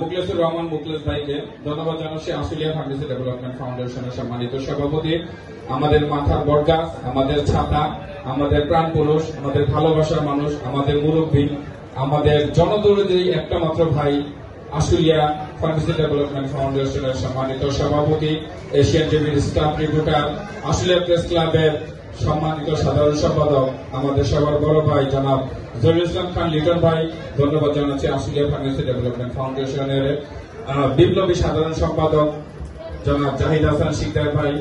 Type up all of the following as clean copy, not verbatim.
মুখলেসুর রহমান মুখলেস ভাইকে ধন্যবাদ জানাচ্ছি। আশুলিয়া ফার্মেসি ডেভেলপমেন্ট ফাউন্ডেশনের সম্মানিত সভাপতি, আমাদের মাথার বটগাছ, আমাদের ছাতা, আমাদের প্রাণ পুরুষ, আমাদের ভালোবাসার মানুষ, আমাদের মুরব্বী, আমাদের জনদরদী একটা মাত্র ভাই, আশুলিয়া ফার্মেসি ডেভেলপমেন্ট ফাউন্ডেশনের সম্মানিত সভাপতি, এশিয়ান টিভির স্টাফ রিপোর্টার, আশুলিয়া প্রেস ক্লাবের সম্মানিত সাধারণ সম্পাদক, আমাদের সবার বড় ভাই জনাব জহিরুল ইসলাম খান লিটন ভাই, ধন্যবাদ জানাচ্ছি। আশুলিয়া ফার্মেসি ডেভেলপমেন্ট ফাউন্ডেশনের বিপ্লবী সাধারণ সম্পাদক জনাব জাহিদ হাসান শিকদার ভাই,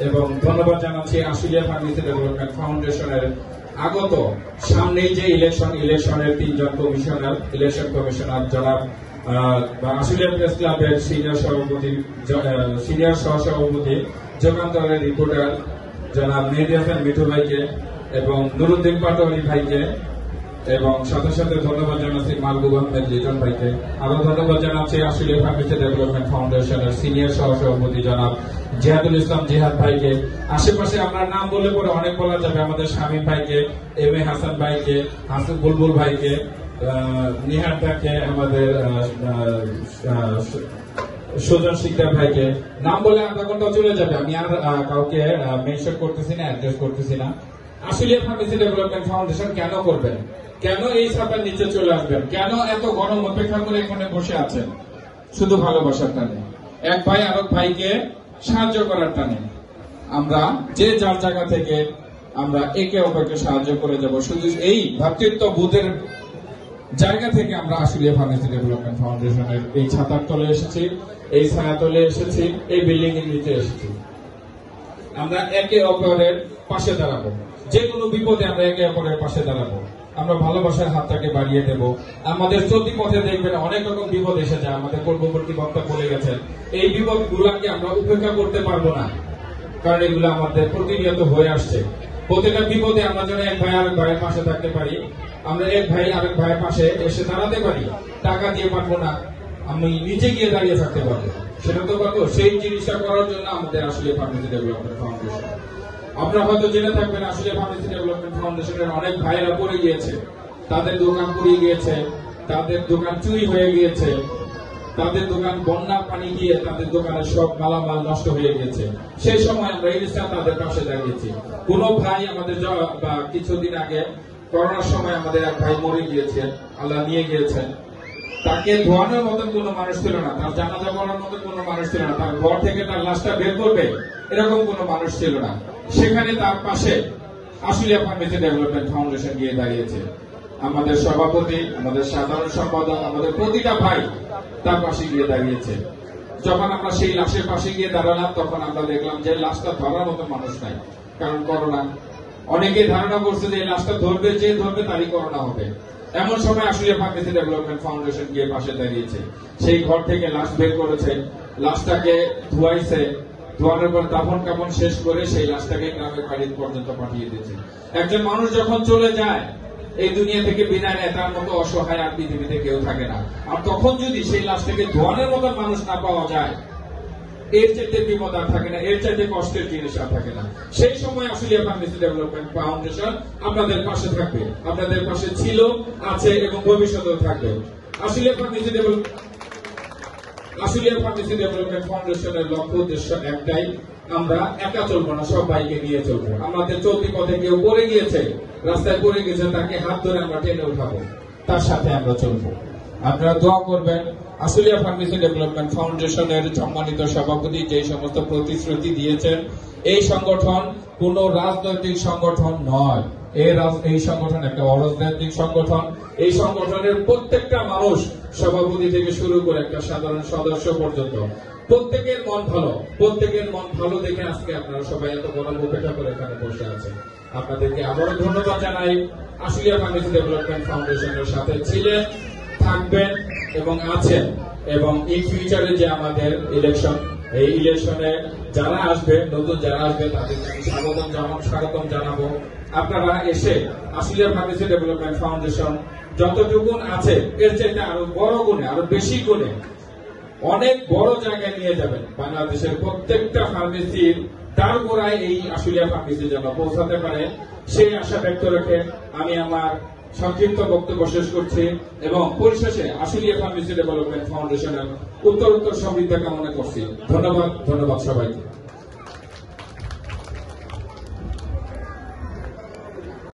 এবং ধন্যবাদ জানাচ্ছি আশুলিয়া ফার্মেসি ডেভেলপমেন্ট ফাউন্ডেশনের আগত সামনেই যে ইলেকশনের 3 জন কমিশনার, ইলেকশন কমিশনার জনাব আশুলিয়া প্রেস ক্লাবের সিনিয়র সহসভাপতি যোগান্তরের রিপোর্টার জনাব মেহেদী হাসান মিঠু ভাইকে এবং নুরুদ্দিন পাটোয়ারি ভাইকে, এবং সাথে সাথে ধন্যবাদ জানাচ্ছি মাহবুব আহমেদ লিটন ভাইকে। আরো ধন্যবাদ জানাচ্ছি আশুলিয়া ফার্মেসি ডেভেলপমেন্ট ফাউন্ডেশনের সিনিয়র সহসভাপতি জনাব জিহাদুল ইসলাম জিহাদ ভাইকে। আশেপাশে আমরা নাম বলে পরে অনেক বলা যাবে, আমাদের শামীম ভাইকে, এম এ হাসান ভাইকে, হাসান বুলবুল ভাইকে, নিহার ভাইকে, আমাদের সুজন শিকদার ভাইকে। নাম বলে আধা ঘন্টা চলে যাবে, আমি আর কাউকে মেনশন করতেছি না, অ্যাড্রেস করতেছি না। আশুলিয়া ফার্মেসি ডেভেলপমেন্ট ফাউন্ডেশন কেন করবেন, কেন এই ছাতার নিচে চলে আসবেন, কেন এত গরম অপেক্ষা করে এখানে বসে আছেন? শুধু ভালোবাসার টানে, এক ভাই আরেক ভাইকে সাহায্য করার টানে। আমরা যে যার জায়গা থেকে আমরা একে অপরকে সাহায্য করে যাব, শুধু এই ভ্রাতৃত্ব বোধের জায়গা থেকে আমরা আশুলিয়া ফার্মেসি ডেভেলপমেন্ট ফাউন্ডেশনের এই ছাতার তলে এসেছি, এই ছায়া তলে এসেছি, এই বিল্ডিং এর নিচে এসেছি। আমরা একে অপরের পাশে দাঁড়াবো, যে কোনো বিপদে আমরা একে অপরের পাশে দাঁড়াবো, আমরা ভালোবাসার হাতটাকে বাড়িয়ে দেব। আমাদের চলতি পথে দেখবেন অনেক রকম বিপদ এসে যায়, আমাদের পূর্ববর্তী বক্তা বলে গেছেন, এই বিপদ গুলাকে আমরা উপেক্ষা করতে পারবো না, কারণ এগুলো আমাদের প্রতিনিয়ত হয়ে আসছে। প্রতিটা বিপদে আমরা যেন এক ভাই আরেক ভাইয়ের পাশে থাকতে পারি, আমরা এক ভাই আরেক ভাইয়ের পাশে এসে দাঁড়াতে পারি। টাকা দিয়ে পারবো না, আমি নিচে গিয়ে দাঁড়িয়ে থাকতে পারবো, সেটা তো পারবো। সেই জিনিসটা করার জন্য আমাদের আশুলিয়া ফার্মেসি ডেভেলপমেন্ট ফাউন্ডেশন। আপনারা হয়তো জেনে থাকবেন আশুলিয়া ফার্মেসি ডেভেলপমেন্ট ফাউন্ডেশনের অনেক ভাইয়েরা পড়ে গিয়েছে, তাদের দোকান পুড়িয়ে গিয়েছে, তাদের দোকান চুরি হয়ে গিয়েছে, তাদের দোকান বন্যা পানি গিয়ে তাদের দোকানের সব মালামাল নষ্ট হয়ে গেছে। সেই সময় আমরা ইনস্ট্যান্ট তাদের পাশে দাঁড়িয়েছি। কোন ভাই আমাদের কিছুদিন আগে করোনার সময় আমাদের এক ভাই মরে গিয়েছেন, আল্লাহ নিয়ে গিয়েছেন, তাকে ধোয়ানোর মতন কোন মানুষ ছিল না, তার জানাজা করার মতন কোন মানুষ ছিল না, তার ঘর থেকে তার লাশটা বের করবে এরকম কোন মানুষ ছিল না। সেখানে তার পাশে আশুলিয়া ফার্মেসি ডেভেলপমেন্ট ফাউন্ডেশন গিয়ে দাঁড়িয়েছে। আমাদের সভাপতি, আমাদের সাধারণ সম্পাদক, আমাদের প্রতিটা ভাই তার পাশে গিয়ে দাঁড়িয়েছে। যখন আমরা সেই লাশের পাশে গিয়ে দাঁড়ালাম, তখন আমরা দেখলাম যে লাশটা ধরার মতো মানুষ নাই, কারণ করোনা। অনেকে ধারণা করছে যে এই লাশটা ধরবে, যে ধরবে তারই করোনা হবে। এমন সময় আশুলিয়া ফার্মেসি ডেভেলপমেন্ট ফাউন্ডেশন গিয়ে পাশে দাঁড়িয়েছে, সেই ঘর থেকে লাশ বের করেছে, লাশটাকে ধোয়াইছে, ধোয়ানোর পর দাফন কাফন শেষ করে সেই লাশটাকে গ্রামের বাড়ি পর্যন্ত পাঠিয়ে দিয়েছে। একজন মানুষ যখন চলে যায়, এই দুনিয়া থেকে বিদায় নেয়, তার মতো অসহায় আর পৃথিবীতে কেউ থাকে না। আর তখন যদি সেই লাশটাকে ধোয়ানোর মতো মানুষ না পাওয়া যায়, এর চাইতে বিপদ আর থাকে না, এর চাইতে কষ্টের জিনিস আর থাকে না। সেই সময় আশুলিয়া ফার্মেসি ডেভেলপমেন্ট ফাউন্ডেশন আপনাদের পাশে থাকবে, আপনাদের পাশে ছিল, আছে এবং ভবিষ্যতেও থাকবে। আশুলিয়া ফার্মেসি ডেভেলপমেন্ট ফাউন্ডেশনের লক্ষ্য উদ্দেশ্য একটাই, আমরা একা চলবো না, সবাইকে নিয়ে চলবো। আমাদের চলতি পথে কেউ পড়ে গিয়েছে, রাস্তায় পড়ে গেছে, তাকে হাত ধরে আমরা টেনে উঠাবো, তার সাথে আমরা চলবো। আপনারা দোয়া করবেন। আশুলিয়া ফার্মেসি ডেভেলপমেন্ট ফাউন্ডেশনের সম্মানিত সভাপতি যে সমস্ত প্রতিশ্রুতি দিয়েছেন, এই সংগঠন কোন রাজনৈতিক সংগঠন নয়, এই সংগঠন একটা অরাজনৈতিক সংগঠন। এই সংগঠনের প্রত্যেকটা মানুষ, সভাপতি থেকে শুরু করে একটা সাধারণ সদস্য পর্যন্ত, প্রত্যেকের মন ভালো, প্রত্যেকের মন ভালো দেখে আজকে আপনারা সবাই এত বড় উপেক্ষা করে এখানে বসে আছেন। আপনাদেরকে আবারও ধন্যবাদ জানাই। আশুলিয়া ফার্মেসি ডেভেলপমেন্ট ফাউন্ডেশনের সাথে ছিলেন, থাকবেন এবং আছেন, এবং ইন ফিউচারে যে আমাদের ইলেকশন, এই ইলেকশনে যারা আসবে, নতুন যারা আসবে, তাদেরকে স্বাগতম জানাবো। আপনারা এসে আশুলিয়া ফার্মেসি ডেভেলপমেন্ট ফাউন্ডেশন যতটুকুন আছে এর চাইতে আরো বড় গুণে, আরো বেশি গুণে অনেক বড় জায়গায় নিয়ে যাবেন। বাংলাদেশের প্রত্যেকটা ফার্মেসির তার গোড়ায় এই আশুলিয়া ফার্মেসি যেন পৌঁছাতে পারে, সেই আশা ব্যক্ত রেখে আমি আমার সংক্ষিপ্ত বক্তব্য শেষ করছি এবং পরিশেষে আশুলিয়া ফার্মেসি ডেভেলপমেন্ট ফাউন্ডেশনের উত্তর সমৃদ্ধ কামনা করছি। ধন্যবাদ সবাইকে।